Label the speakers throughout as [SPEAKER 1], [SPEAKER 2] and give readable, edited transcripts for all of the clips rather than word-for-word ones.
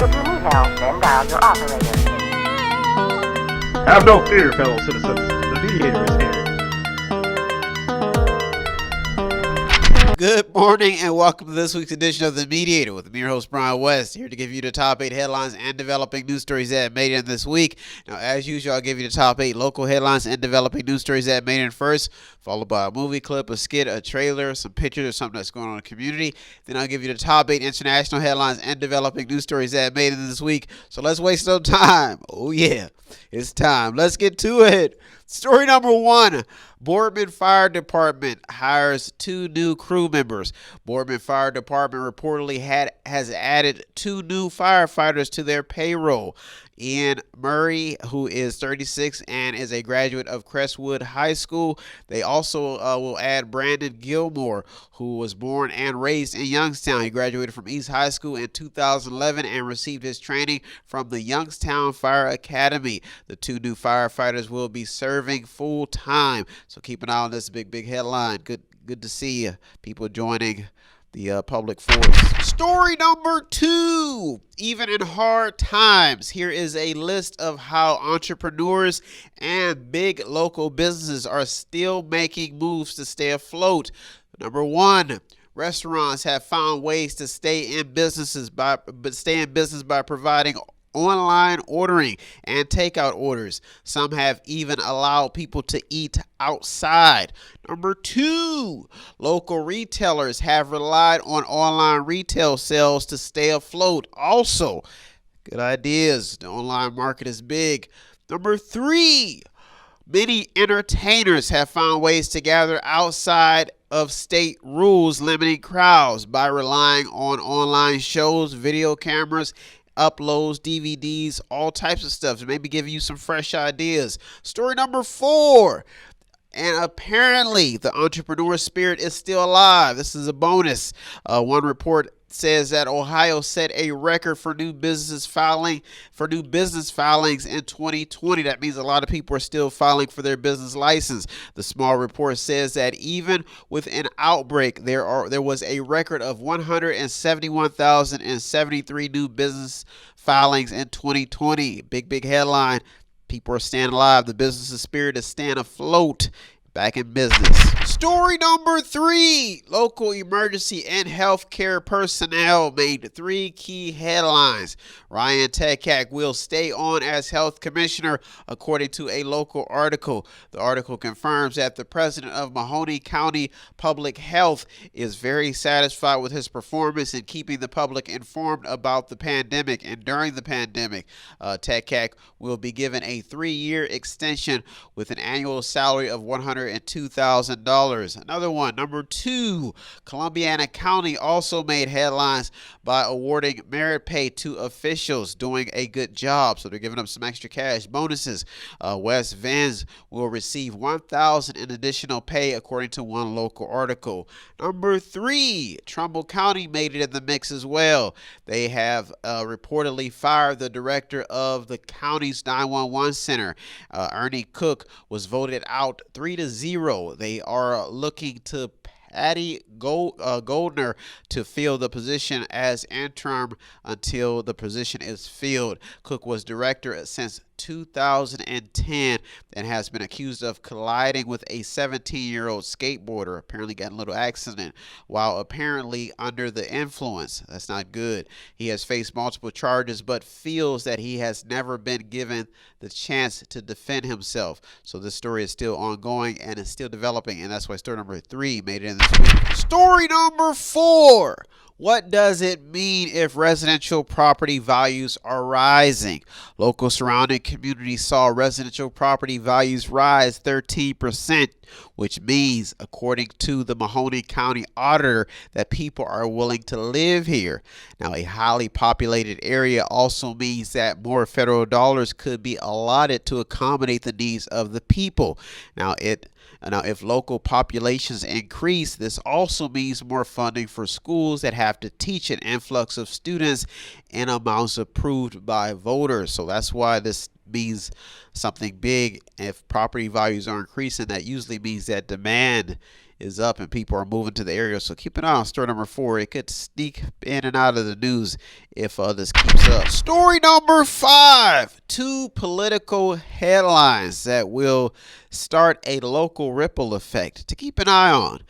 [SPEAKER 1] If you need help, then dial your operator.
[SPEAKER 2] Have no fear, fellow citizens. The Mediator is here.
[SPEAKER 3] Good morning and welcome to this week's edition of The Mediator with me, your host, Brian West, here to give you the top 8 headlines and developing news stories that made it in this week. Now, as usual, I'll give you the top 8 local headlines and developing news stories that made it first, followed by a movie clip, a skit, a trailer, some pictures of something that's going on in the community. Then I'll give you the top 8 international headlines and developing news stories that made it this week. So let's waste no time. Oh yeah, it's time. Let's get to it. Story number 1. Boardman Fire Department hires 2 new crew members. Boardman Fire Department reportedly has added 2 new firefighters to their payroll. Ian Murray, who is 36 and is a graduate of Crestwood High School. They also will add Brandon Gilmore, who was born and raised in Youngstown. He graduated from East High School in 2011 and received his training from the Youngstown Fire Academy. The 2 new firefighters will be serving full time. So keep an eye on this big headline. Good to see people joining the public force. Story number 2. Even in hard times, here is a list of how entrepreneurs and big local businesses are still making moves to stay afloat. Number 1. Restaurants have found ways to stay in business by providing online ordering and takeout orders. Some have even allowed people to eat outside. Number 2, local retailers have relied on online retail sales to stay afloat. Also, good ideas. The online market is big. Number 3, many entertainers have found ways to gather outside of state rules limiting crowds by relying on online shows, video cameras, uploads, DVDs, all types of stuff. Maybe give you some fresh ideas. Story number 4. And apparently the entrepreneur spirit is still alive. This is a bonus. One report says that Ohio set a record for new business filings in 2020. That means a lot of people are still filing for their business license. The small report says that even with an outbreak, there was a record of 171,073 new business filings in 2020. Big headline. People are staying alive. The business spirit is staying afloat. Back in business. Story number 3. Local emergency and healthcare personnel made 3 key headlines. Ryan Tekak will stay on as health commissioner, according to a local article. The article confirms that the president of Mahoning County Public Health is very satisfied with his performance in keeping the public informed about the pandemic and during the pandemic. Tekak will be given a 3-year extension with an annual salary of $102,000. Another one, number 2, Columbiana County also made headlines by awarding merit pay to officials doing a good job. So they're giving them some extra cash bonuses. West Vins will receive $1,000 in additional pay, according to one local article. Number 3, Trumbull County made it in the mix as well. They have reportedly fired the director of the county's 911 center. Ernie Cook was voted out 3-0. They are looking to Patty Goldner to fill the position as interim until the position is filled. Cook was director since 2010 and has been accused of colliding with a 17-year-old skateboarder, apparently got in a little accident while apparently under the influence. That's not good. He has faced multiple charges but feels that he has never been given the chance to defend himself. So this story is still ongoing and is still developing, and that's why story number 3 made it in this week. Story number 4. What does it mean if residential property values are rising? Local surrounding communities saw residential property values rise 13%, which means, according to the Mahoning County auditor, that people are willing to live here. Now, a highly populated area also means that more federal dollars could be allotted to accommodate the needs of the people. Now, if local populations increase, this also means more funding for schools that have to teach an influx of students in amounts approved by voters. So that's why this means something big. If property values are increasing, that usually means that demand is up and people are moving to the area. So keep an eye on story number 4. It could sneak in and out of the news if this keeps up. Story number 5. 2 political headlines that will start a local ripple effect to keep an eye on.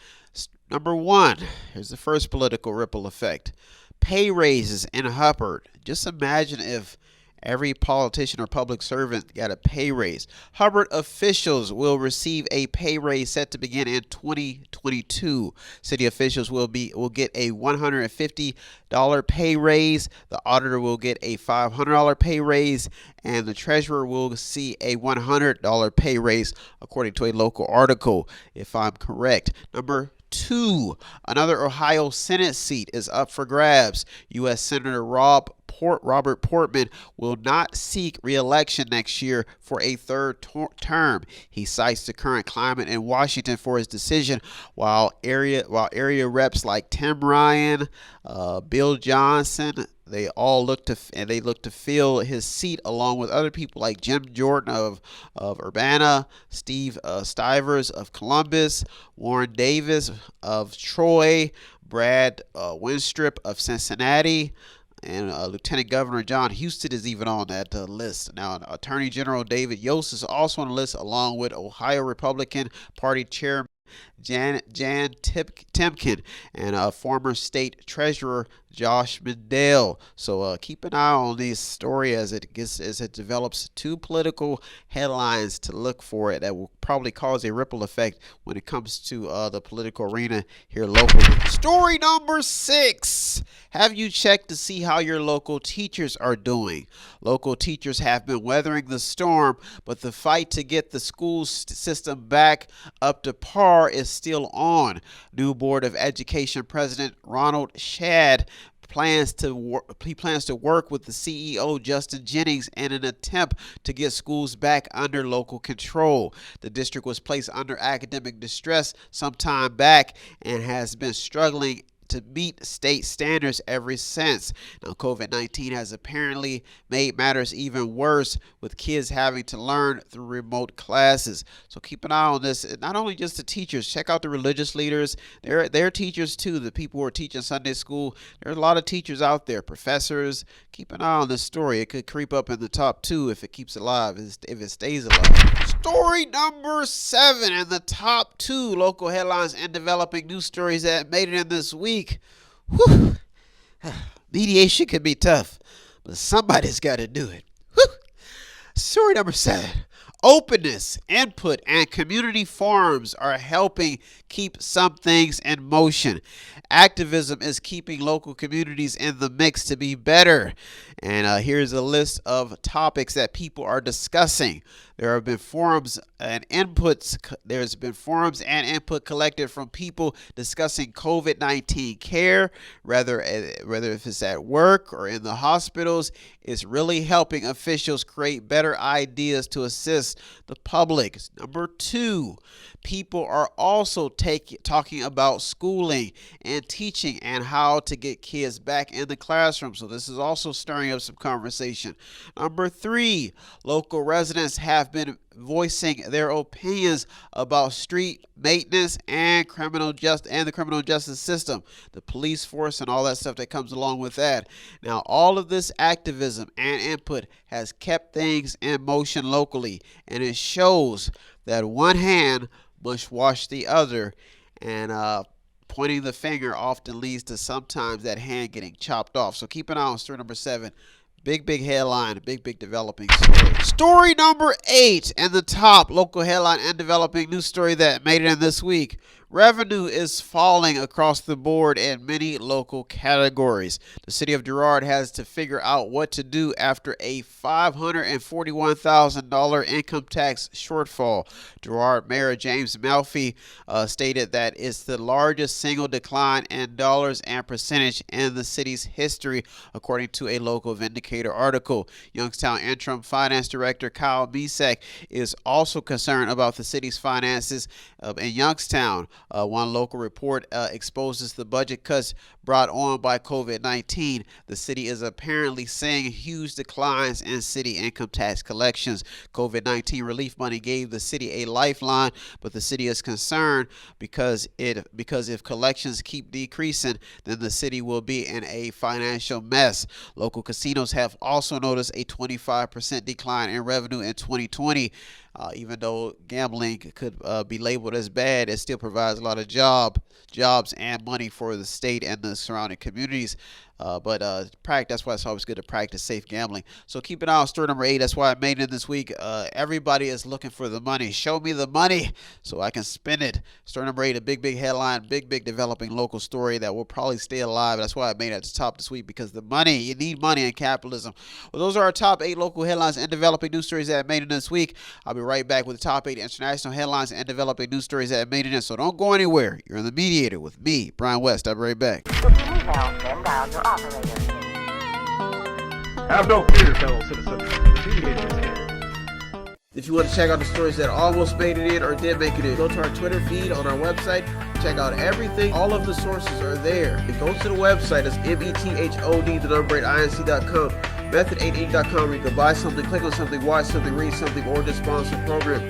[SPEAKER 3] Number 1, here's the first political ripple effect. Pay raises in Hubbard. Just imagine if every politician or public servant got a pay raise. Hubbard officials will receive a pay raise set to begin in 2022. City officials will get a $150 pay raise. The auditor will get a $500 pay raise, and the treasurer will see a $100 pay raise, according to a local article, if I'm correct. Number 2, another Ohio Senate seat is up for grabs. U.S. Senator Robert Boardman will not seek re-election next year for a third term. He cites the current climate in Washington for his decision, while area reps like Tim Ryan, Bill Johnson, they look to fill his seat along with other people like Jim Jordan of Urbana, Steve Stivers of Columbus, Warren Davis of Troy, Brad Winstrip of Cincinnati, and Lieutenant Governor John Husted is even on that list. Now, Attorney General David Yost is also on the list, along with Ohio Republican Party Chairman Jan Timken and former state treasurer Josh Mandel. So keep an eye on this story as it develops. 2 political headlines to look for it that will probably cause a ripple effect when it comes to the political arena here locally. Story number 6. Have you checked to see how your local teachers are doing? Local teachers have been weathering the storm, but the fight to get the school system back up to par is still on. New Board of Education President Ronald Shad plans to work with the CEO Justin Jennings in an attempt to get schools back under local control. The district was placed under academic distress some time back and has been struggling to meet state standards ever since. Now, COVID-19 has apparently made matters even worse, with kids having to learn through remote classes. So keep an eye on this. Not only just the teachers, check out the religious leaders. They're teachers too. The people who are teaching Sunday school. There's a lot of teachers out there, professors. Keep an eye on this story. It could creep up in the top 2 if it keeps alive, if it stays alive. Story number 7 in the top 2 local headlines and developing news stories that made it in this week. Whew. Mediation can be tough, but somebody's got to do it. Whew. Story number 7. Openness, input, and community forums are helping keep some things in motion. Activism is keeping local communities in the mix to be better. And here's a list of topics that people are discussing. There have been forums and inputs. There's been forums and input collected from people discussing COVID-19 care, whether if it's at work or in the hospitals. It's really helping officials create better ideas to assist the public. Number 2, people are also talking about schooling and teaching and how to get kids back in the classroom. So this is also stirring up some conversation. Number 3, local residents have been voicing their opinions about street maintenance and the criminal justice system, the police force, and all that stuff that comes along with that. Now, all of this activism and input has kept things in motion locally, and it shows that one hand must wash the other, and pointing the finger often leads to sometimes that hand getting chopped off. So keep an eye on story number 7. Big headline, big developing story. Story number 8 and the top local headline and developing news story that made it in this week. Revenue is falling across the board in many local categories. The city of Girard has to figure out what to do after a $541,000 income tax shortfall. Girard Mayor James Melfi stated that it's the largest single decline in dollars and percentage in the city's history, according to a local Vindicator article. Youngstown Interim Finance Director Kyle Misek is also concerned about the city's finances in Youngstown. One local report exposes the budget cuts brought on by COVID-19. The city is apparently seeing huge declines in city income tax collections. COVID-19 relief money gave the city a lifeline, but the city is concerned because if collections keep decreasing, then the city will be in a financial mess. Local casinos have also noticed a 25% decline in revenue in 2020. Even though gambling could be labeled as bad, it still provides a lot of jobs and money for the state and the surrounding communities. But that's why it's always good to practice safe gambling. So keep an eye on story number 8. That's why I made it this week. Everybody is looking for the money. Show me the money so I can spend it. Story number 8, a big headline, big developing local story that will probably stay alive. That's why I made it at the top this week, because the money, you need money in capitalism. Well, those are our top 8 local headlines and developing news stories that made it this week. I'll be right back with the top 8 international headlines and developing news stories that made it in. So don't go anywhere. You're in the Mediator with me, Brian West. I'll be right back.
[SPEAKER 1] If you need help, then dial your operator.
[SPEAKER 2] Have no fear, fellow citizens. The Mediator is here.
[SPEAKER 3] If you want to check out the stories that almost made it in or did make it in, go to our Twitter feed on our website. Check out everything. All of the sources are there. And go to the website. It's method8inc.com, method8inc.com, where you can buy something, click on something, watch something, read something, or just sponsor a program.